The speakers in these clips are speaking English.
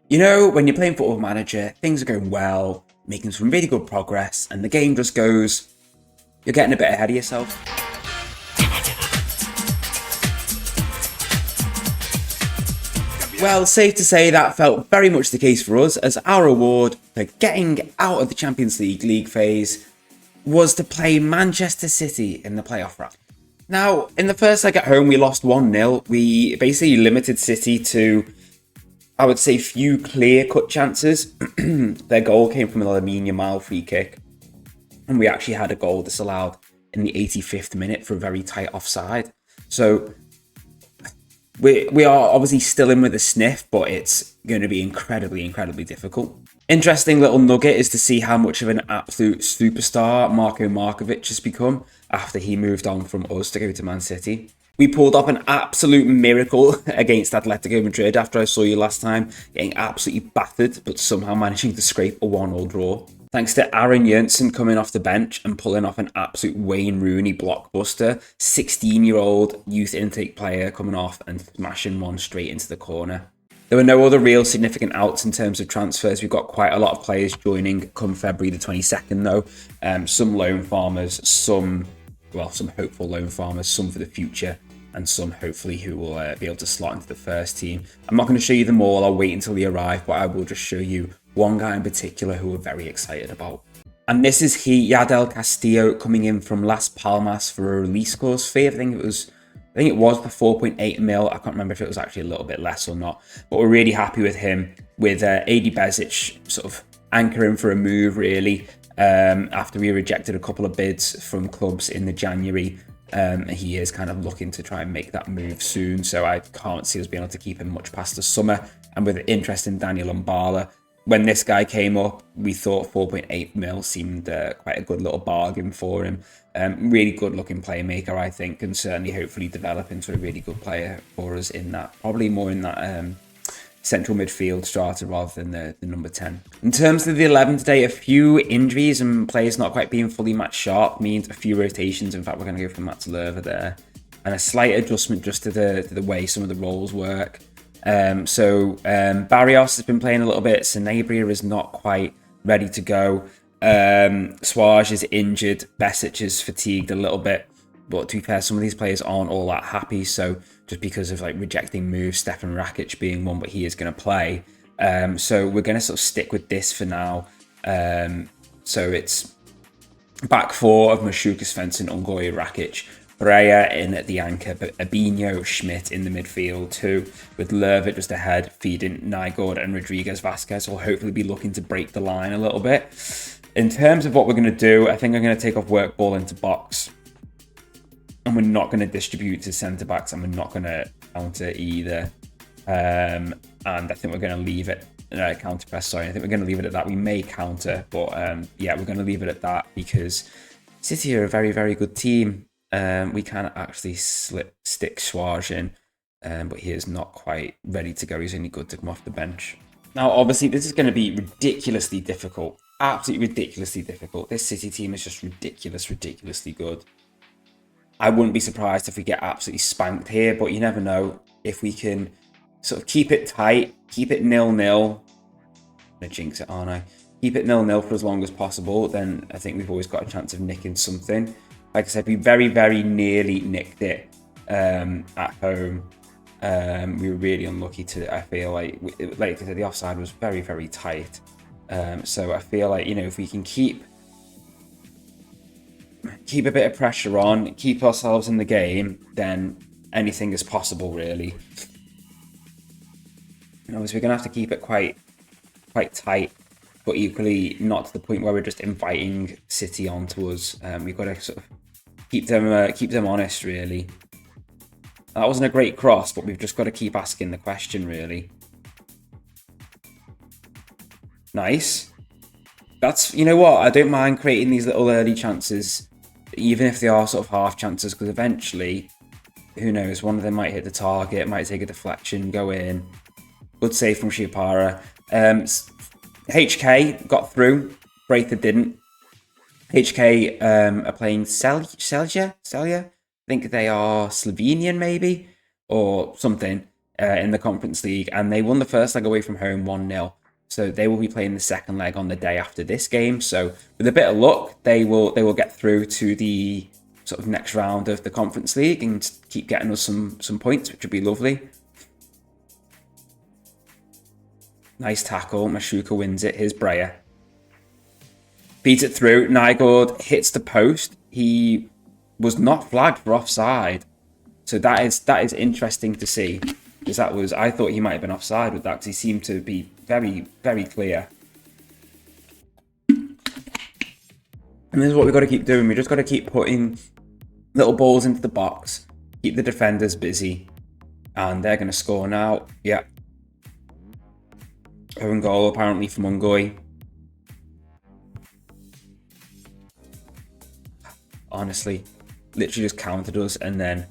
You know, when you're playing Football Manager, things are going well, making some really good progress, and the game just goes, you're getting a bit ahead of yourself. Well, safe to say that felt very much the case for us, as our award for getting out of the Champions League phase was to play Manchester City in the playoff round. Now, in the first leg at home, we lost 1-0. We basically limited City to, I would say, few clear-cut chances. Their goal came from a Lamine Yamal free kick, and we actually had a goal disallowed in the 85th minute for a very tight offside. So we are obviously still in with a sniff, but it's going to be incredibly difficult. Interesting little nugget is to see how much of an absolute superstar Marko Markovic has become after he moved on from us to go to Man City. We pulled off an absolute miracle against Atletico Madrid after I saw you last time, getting absolutely battered, but somehow managing to scrape a 1-1 draw. Thanks to Aaron Jensen coming off the bench and pulling off an absolute Wayne Rooney blockbuster, 16-year-old youth intake player coming off and smashing one straight into the corner. There were no other real significant outs in terms of transfers. We've got quite a lot of players joining come February the 22nd though. Some loan farmers, some hopeful loan farmers, some for the future, and some hopefully who will be able to slot into the first team. I'm not going to show you them all, I'll wait until they arrive, but I will just show you one guy in particular who we're very excited about. And this is Yadel Castillo, coming in from Las Palmas for a release clause fee. I think it was the 4.8 mil. I can't remember if it was actually a little bit less or not, but we're really happy with him, with Adi Bezic sort of anchoring for a move really, after we rejected a couple of bids from clubs in the January. He is kind of looking to try and make that move soon, so I can't see us being able to keep him much past the summer. And with interest in Daniel Mbala, when this guy came up, we thought 4.8 mil seemed quite a good little bargain for him. Really good looking playmaker, I think, and certainly hopefully develop into a really good player for us in that, probably more in that central midfield strata rather than the number 10. In terms of the 11 today, a few injuries and players not quite being fully match sharp means a few rotations. In fact, we're going to go for Mats Lerva there, and a slight adjustment just to the way some of the roles work. Barrios has been playing a little bit. Sanabria is not quite ready to go. Suarez is injured. Besic is fatigued a little bit. But to be fair, some of these players aren't all that happy. So just because of like rejecting moves, Stefan Rakic being one, but he is going to play. So we're going to sort of stick with this for now. So it's back four of Mashuka, Svensson, Ungoy, Rakic. Pereira in at the anchor, but Abinho, Schmidt in the midfield too, with Lerva just ahead, feeding Nygaard and Rodriguez Vasquez will hopefully be looking to break the line a little bit. In terms of what we're going to do, I think I'm going to take off work ball into box, and we're not going to distribute to centre backs, and we're not going to counter either. And I think we're going to leave it counter press. Sorry, I think we're going to leave it at that. We may counter, but yeah, we're going to leave it at that because City are a very good team. We can actually stick Suarez in, but he is not quite ready to go. He's only good to come off the bench. Now, obviously, this is going to be ridiculously difficult. Absolutely ridiculously difficult. This City team is just ridiculously good. I wouldn't be surprised if we get absolutely spanked here, but you never know. If we can sort of keep it tight, keep it 0-0. I'm going to jinx it, aren't I? Keep it 0-0 for as long as possible, then I think we've always got a chance of nicking something. Like I said, we very nearly nicked it at home. We were really unlucky to, I feel like I said, the offside was very tight. So I feel like, you know, if we can keep a bit of pressure on, keep ourselves in the game, then anything is possible, really. Obviously, we're going to have to keep it quite tight, but equally not to the point where we're just inviting City onto us. We've got to sort of keep them honest, really. That wasn't a great cross, but we've just got to keep asking the question, really. Nice. That's, you know what, I don't mind creating these little early chances, even if they are sort of half chances, because eventually, who knows, one of them might hit the target, might take a deflection, go in. Good save from Shiapara. HK got through, Braither didn't. HK are playing Celje? I think they are Slovenian maybe, or something. in the Conference League, and they won the first leg away from home 1-0. So they will be playing the second leg on the day after this game. So with a bit of luck, they will get through to the sort of next round of the Conference League and keep getting us some points, which would be lovely. Nice tackle. Mashuka wins it. Here's Breyer. Beats it through. Nygaard hits the post. He was not flagged for offside. So that is interesting to see. Because I thought he might have been offside with that, because he seemed to be very, very clear. And this is what we've got to keep doing. We've just got to keep putting little balls into the box, keep the defenders busy, and they're going to score now. Yeah. Own goal apparently from Ungoy. Honestly, literally just countered us, and then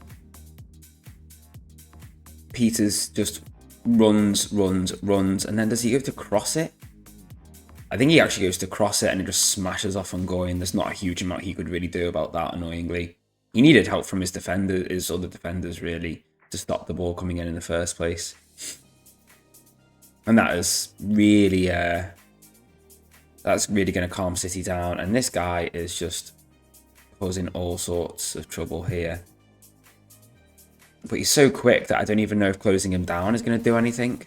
Peters just runs, and then does he go to cross it? I think he actually goes to cross it and it just smashes off Ungoy, and there's not a huge amount he could really do about that, annoyingly. He needed help from his other defenders, really, to stop the ball coming in the first place. And that is really, that's really going to calm City down. And this guy is just causing all sorts of trouble here. But he's so quick that I don't even know if closing him down is going to do anything.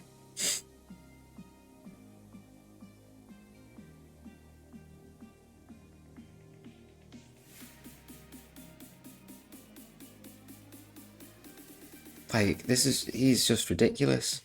Like, he's just ridiculous.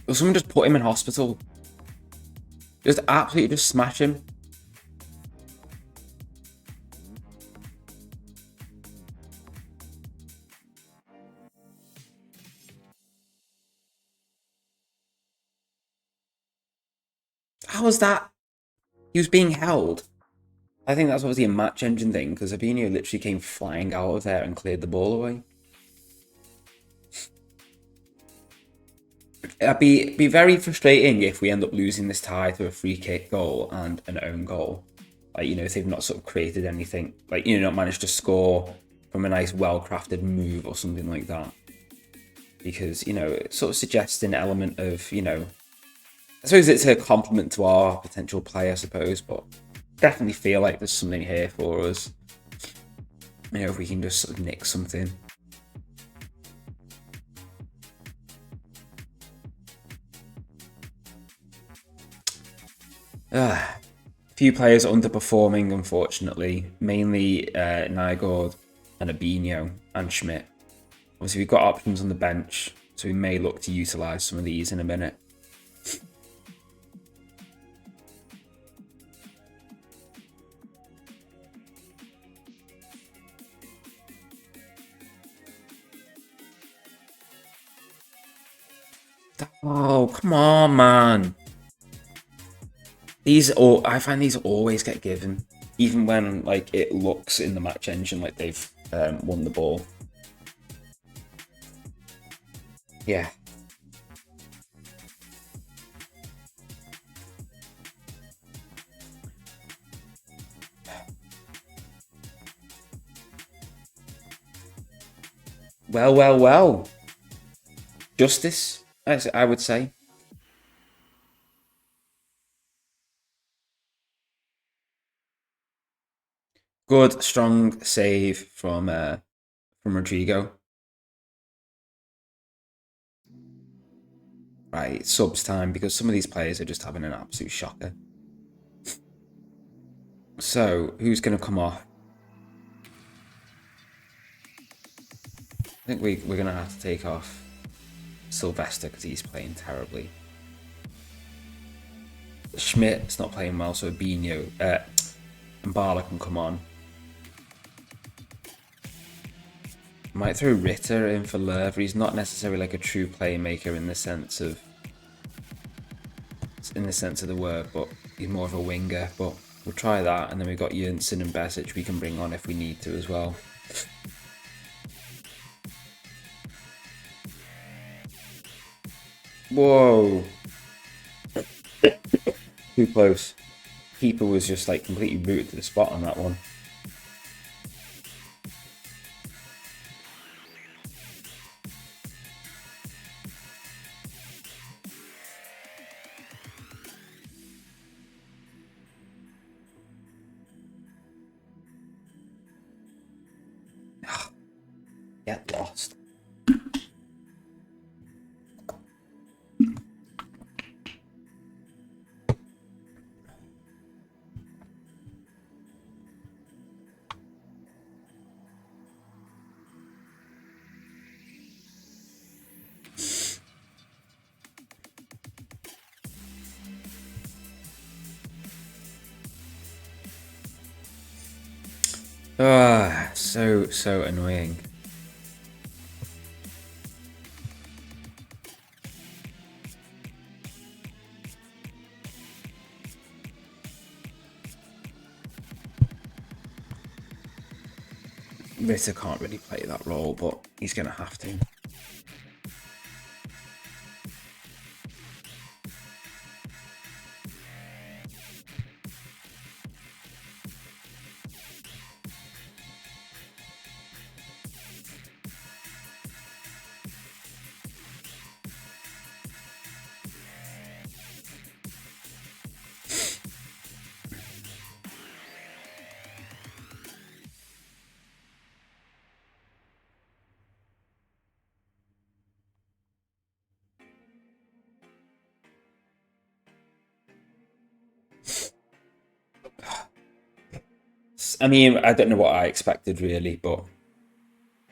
Will someone just put him in hospital? Just absolutely just smash him. How was that? He was being held. I think that's obviously a match engine thing, because Fabinho literally came flying out of there and cleared the ball away. It'd be very frustrating if we end up losing this tie to a free kick goal and an own goal. Like, you know, if they've not sort of created anything, like, you know, not managed to score from a nice, well-crafted move or something like that. Because, you know, it sort of suggests an element of, you know, I suppose it's a compliment to our potential play, I suppose, but definitely feel like there's something here for us. You know, if we can just sort of nick something. Few players underperforming, unfortunately. Mainly Nygaard and Fabinho and Schmidt. Obviously, we've got options on the bench, so we may look to utilise some of these in a minute. Oh, come on, man. I find these always get given, even when like it looks in the match engine like they've won the ball. Yeah. Well. Justice, I would say. Good, strong save from Rodrigo. Right, subs time, because some of these players are just having an absolute shocker. So, who's going to come off? I think we're going to have to take off Sylvester because he's playing terribly. Schmidt's not playing well, so Fabinho and Bala can come on. Might throw Ritter in for Lerver. He's not necessarily like a true playmaker in the sense of the word, but he's more of a winger. But we'll try that, and then we've got Jensen and Besic we can bring on if we need to as well. Whoa. Too close. Keeper was just like completely rooted to the spot on that one. Get lost. Ah, so annoying. Ritter can't really play that role, but he's going to have to. I mean, I don't know what I expected really, but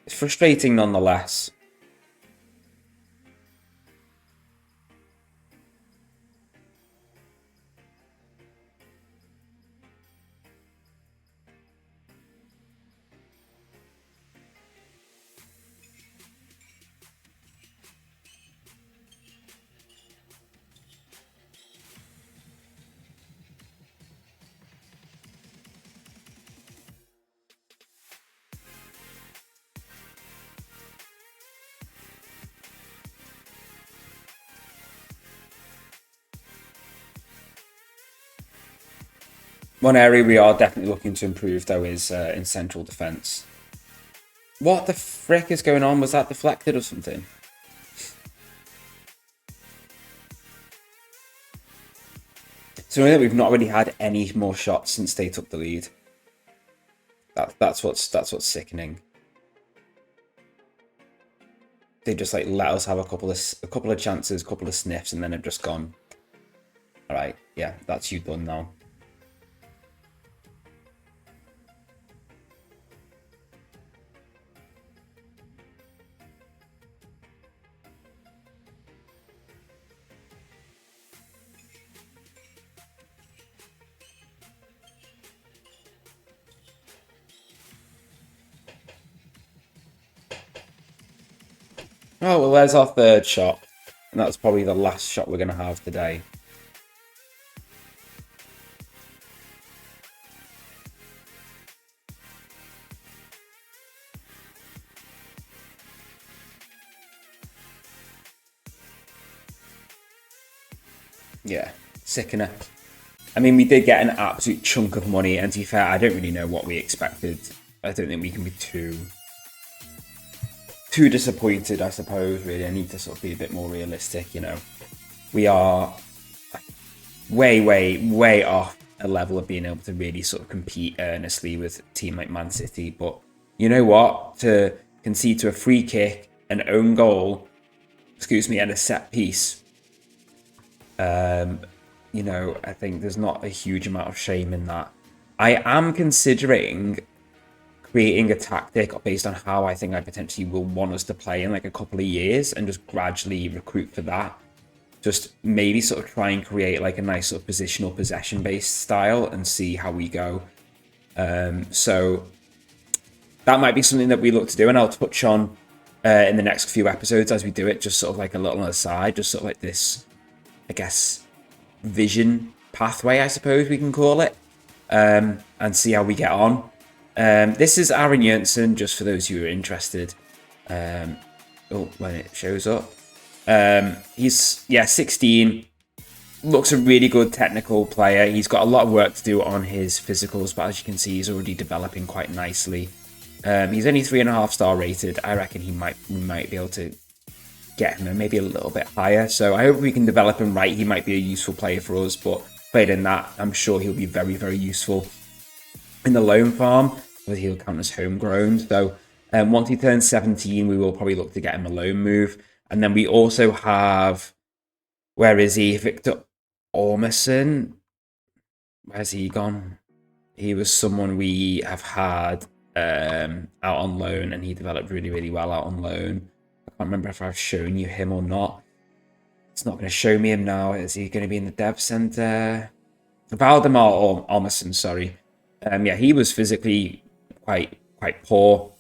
it's frustrating nonetheless. One area we are definitely looking to improve, though, is in central defence. What the frick is going on? Was that deflected or something? So that we've not really had any more shots since they took the lead. That's what's sickening. They just like let us have a couple of chances, a couple of sniffs, and then have just gone. All right, yeah, that's you done now. Oh, well, there's our third shot. And that's probably the last shot we're going to have today. Yeah, sickener. I mean, we did get an absolute chunk of money, and to be fair, I don't really know what we expected. I don't think we can be too disappointed, I suppose, really. I need to sort of be a bit more realistic, you know. We are way off a level of being able to really sort of compete earnestly with a team like Man City. But you know what? To concede to a free kick, an own goal, and a set piece, you know, I think there's not a huge amount of shame in that. I am considering creating a tactic based on how I think I potentially will want us to play in like a couple of years and just gradually recruit for that. Just maybe sort of try and create like a nice sort of positional possession based style and see how we go. So that might be something that we look to do, and I'll touch on in the next few episodes as we do it, just sort of like a little aside, just sort of like this, I guess, vision pathway, I suppose we can call it, and see how we get on. This is Aaron Jørgensen, just for those who are interested. When it shows up. He's 16. Looks a really good technical player. He's got a lot of work to do on his physicals, but as you can see, he's already developing quite nicely. He's only 3.5 star rated. I reckon we might be able to get him maybe a little bit higher. So I hope we can develop him right. He might be a useful player for us, but played in that, I'm sure he'll be very, very useful in the loan farm, but he'll count as homegrown. So once he turns 17, we will probably look to get him a loan move. And then we also have, where is he? Victor Ormerson. Where's he gone? He was someone we have had out on loan, and he developed really, really well out on loan. I can't remember if I've shown you him or not. It's not going to show me him now. Is he going to be in the dev center? Valdemar Ormerson, sorry. Yeah, he was physically quite poor.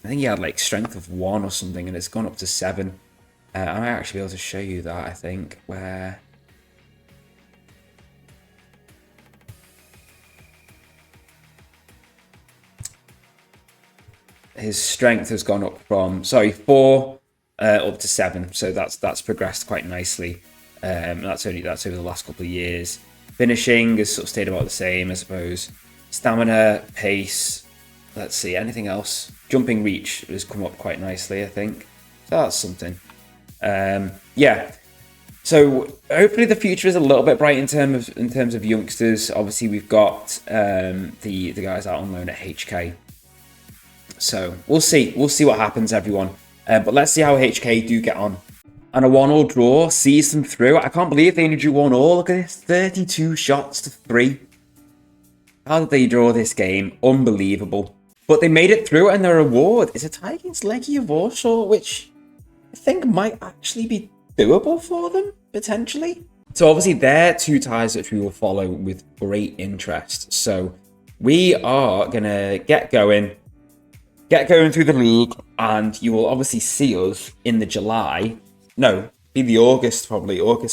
I think he had like strength of 1 or something, and it's gone up to 7. I might actually be able to show you that, I think, where... his strength has gone up from, 4 up to 7. So that's progressed quite nicely. That's over the last couple of years. Finishing has sort of stayed about the same, I suppose. Stamina, pace, let's see, anything else? Jumping reach has come up quite nicely, I think. So that's something. Yeah. So hopefully the future is a little bit bright in terms of youngsters. Obviously we've got the guys out on loan at HK. So we'll see what happens, everyone. But let's see how HK do get on. And a 1-1 draw sees them through. I can't believe they only drew 1-1. Look at this, 32 shots to 3. How did they draw this game? Unbelievable. But they made it through, and their reward is a tie against Legia Warsaw, which I think might actually be doable for them, potentially. So obviously they're 2 ties which we will follow with great interest. So we are going to get going through the league, and you will obviously see us in the be the August,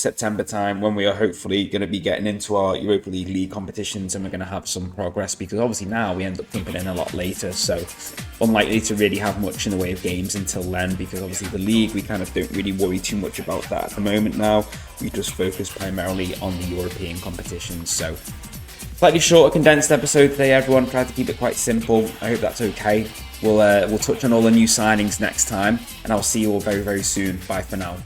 September time, when we are hopefully going to be getting into our Europa League competitions, and we're going to have some progress, because obviously now we end up jumping in a lot later, so unlikely to really have much in the way of games until then, because obviously the league, we kind of don't really worry too much about that at the moment now. We just focus primarily on the European competitions. So slightly shorter, condensed episode today, everyone. Tried to keep it quite simple. I hope that's okay. We'll touch on all the new signings next time, and I'll see you all very, very soon. Bye for now.